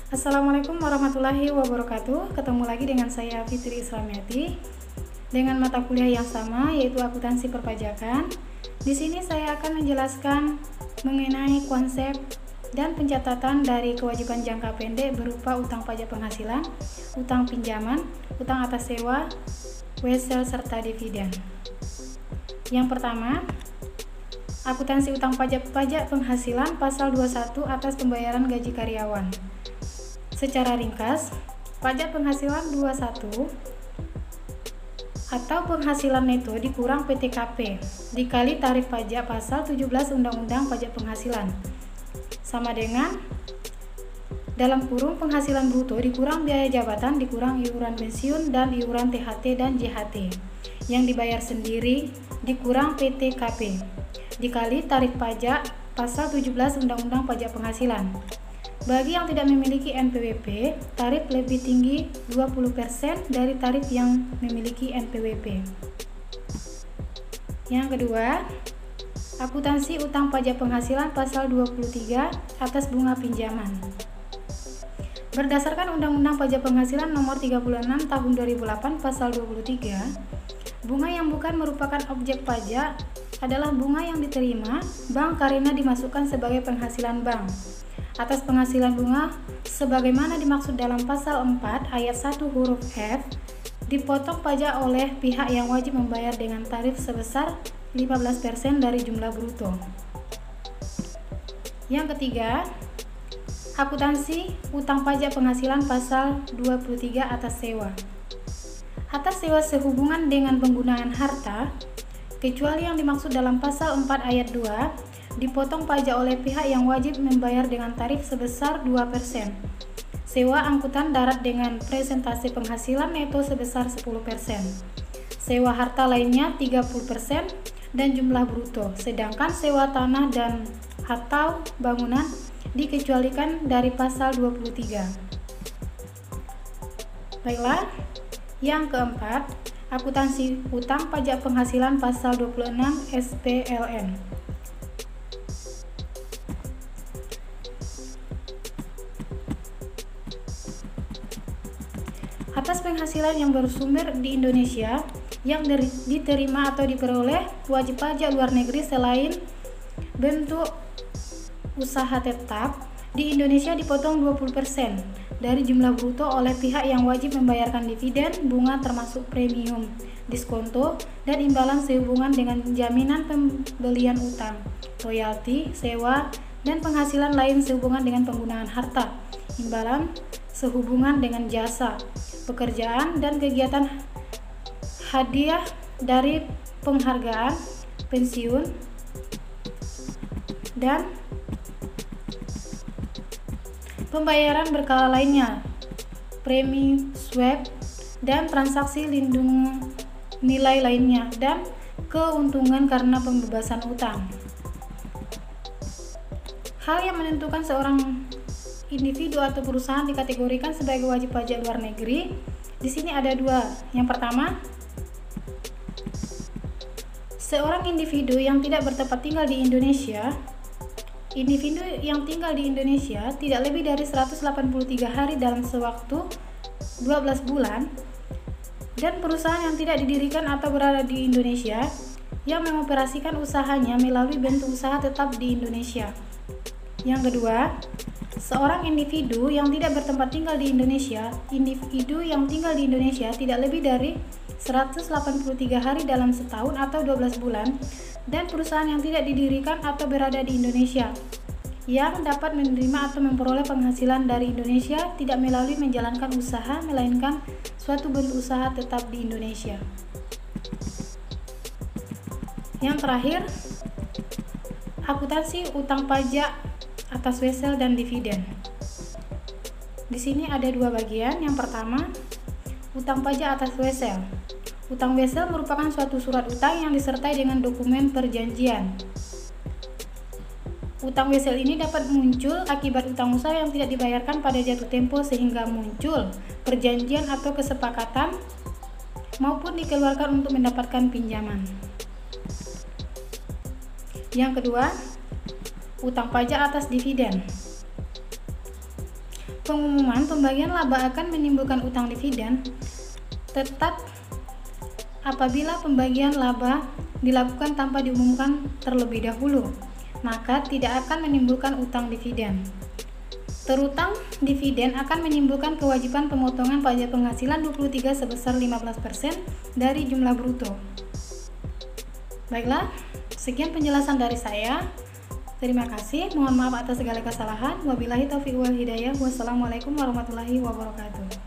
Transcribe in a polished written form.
Assalamualaikum warahmatullahi wabarakatuh. Ketemu lagi dengan saya Fitri Islamiati dengan mata kuliah yang sama, yaitu akuntansi perpajakan. Di sini saya akan menjelaskan mengenai konsep dan pencatatan dari kewajiban jangka pendek berupa utang pajak penghasilan, utang pinjaman, utang atas sewa, wesel serta dividen. Yang pertama, akuntansi utang pajak penghasilan pasal 21 atas pembayaran gaji karyawan. Secara ringkas, pajak penghasilan 21 atau penghasilan neto dikurang PTKP dikali tarif pajak pasal 17 Undang-Undang Pajak Penghasilan sama dengan dalam kurung penghasilan bruto dikurang biaya jabatan dikurang iuran pensiun dan iuran THT dan JHT yang dibayar sendiri dikurang PTKP dikali tarif pajak pasal 17 Undang-Undang Pajak Penghasilan. Bagi yang tidak memiliki NPWP, tarif lebih tinggi 20% dari tarif yang memiliki NPWP. Yang kedua, akuntansi utang pajak penghasilan pasal 23 atas bunga pinjaman. Berdasarkan Undang-Undang Pajak Penghasilan Nomor 36 Tahun 2008 Pasal 23, bunga yang bukan merupakan objek pajak adalah bunga yang diterima bank karena dimasukkan sebagai penghasilan bank. Atas penghasilan bunga sebagaimana dimaksud dalam pasal 4 ayat 1 huruf F dipotong pajak oleh pihak yang wajib membayar dengan tarif sebesar 15% dari jumlah bruto. Yang ketiga, akuntansi utang pajak penghasilan pasal 23 atas sewa. Atas sewa sehubungan dengan penggunaan harta, kecuali yang dimaksud dalam pasal 4 ayat 2, dipotong pajak oleh pihak yang wajib membayar dengan tarif sebesar 2%. Sewa angkutan darat dengan presentase penghasilan neto sebesar 10%. Sewa harta lainnya 30% dan jumlah bruto. Sedangkan sewa tanah dan atau bangunan dikecualikan dari pasal 23. Baiklah, yang keempat, akuntansi utang pajak penghasilan pasal 26 SPLN. Atas penghasilan yang bersumber di Indonesia yang diterima atau diperoleh wajib pajak luar negeri selain bentuk usaha tetap di Indonesia dipotong 20% dari jumlah bruto oleh pihak yang wajib membayarkan dividen, bunga termasuk premium, diskonto, dan imbalan sehubungan dengan jaminan pembelian utang, royalti, sewa, dan penghasilan lain sehubungan dengan penggunaan harta, imbalan sehubungan dengan jasa, pekerjaan, dan kegiatan hadiah dari penghargaan, pensiun, dan pembayaran berkala lainnya, premi swab, dan transaksi lindung nilai lainnya, dan keuntungan karena pembebasan utang. Hal yang menentukan seorang individu atau perusahaan dikategorikan sebagai wajib pajak luar negeri di sini ada dua. Yang pertama, seorang individu yang tidak bertempat tinggal di Indonesia. Individu yang tinggal di Indonesia tidak lebih dari 183 hari dalam sewaktu 12 bulan, dan perusahaan yang tidak didirikan atau berada di Indonesia yang mengoperasikan usahanya melalui bentuk usaha tetap di Indonesia. Yang kedua, seorang individu yang tidak bertempat tinggal di Indonesia. Individu yang tinggal di Indonesia tidak lebih dari 183 hari dalam setahun atau 12 bulan, dan perusahaan yang tidak didirikan atau berada di Indonesia yang dapat menerima atau memperoleh penghasilan dari Indonesia tidak melalui menjalankan usaha melainkan suatu bentuk usaha tetap di Indonesia. Yang terakhir, akuntansi utang pajak atas wesel dan dividen. Di sini ada dua bagian. Yang pertama, utang pajak atas wesel. Utang wesel merupakan suatu surat utang yang disertai dengan dokumen perjanjian. Utang wesel ini dapat muncul akibat utang usaha yang tidak dibayarkan pada jatuh tempo sehingga muncul perjanjian atau kesepakatan maupun dikeluarkan untuk mendapatkan pinjaman. Yang kedua, utang pajak atas dividen. Pengumuman pembagian laba akan menimbulkan utang dividen tetap apabila pembagian laba dilakukan tanpa diumumkan terlebih dahulu, maka tidak akan menimbulkan utang dividen. Terutang dividen akan menimbulkan kewajiban pemotongan pajak penghasilan 23 sebesar 15% dari jumlah bruto. Baiklah, sekian penjelasan dari saya. Terima kasih. Mohon maaf atas segala kesalahan. Wabillahi taufiq wal hidayah. Wassalamualaikum warahmatullahi wabarakatuh.